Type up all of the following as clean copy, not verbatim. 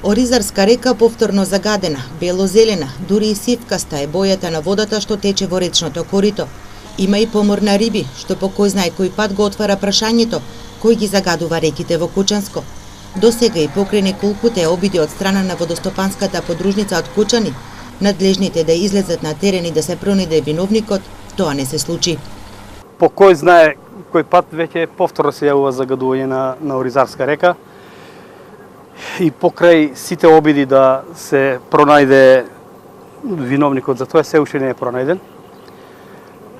Оризарска река повторно загадена, бело-зелена, дури и сивкаста е бојата на водата што тече во речното корито. Има и помор на риби, што по кој знае кој пат го отвара прашањето кој ги загадува реките во Кучанско. Досега и покрај неколкуте обиди од страна на водостопанската подружница од Кучани, надлежните да излезат на терен и да се пронајде виновникот, тоа не се случи. По кој знае кој пат веќе повторно се јавува загадување на Оризарска река и покрај сите обиди да се пронајде виновникот за тоа се уште не е пронајден.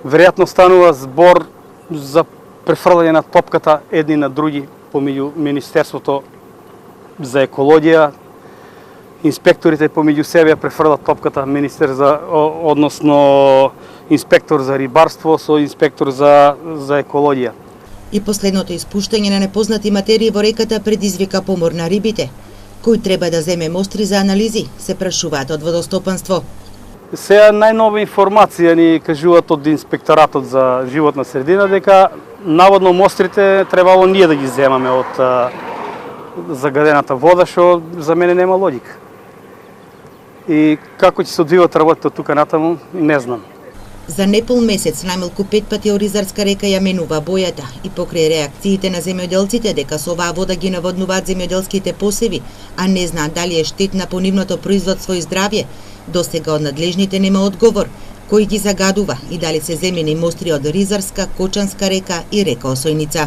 Веројатно станува збор за префрлање на топката едни на други помеѓу Министерството за екологија, инспекторите помеѓу себе префрлат топката, односно инспектор за рибарство со инспектор за екологија. И последното испуштање на непознати материи во реката предизвика помор на рибите. Кој треба да земе мостри за анализи, се прашуваат од водостопанство. Сега најнова информација ни кажуваат од инспекторатот за животна средина дека наводно мострите требало ние да ги земаме од загадената вода, што за мене нема логика. И како ќе се одвиват работите од тука натаму, не знам. За непол месец најмалку 5 пати Оризарска река ја менува бојата и покрај реакциите на земјоделците дека со оваа вода ги наводнуваат земјоделските посеви, а не знаат дали е штетна по нивното производство и здравје, досега од надлежните нема одговор кој ги загадува и дали се земени мостри од Оризарска, Кочанска река и река Осојница.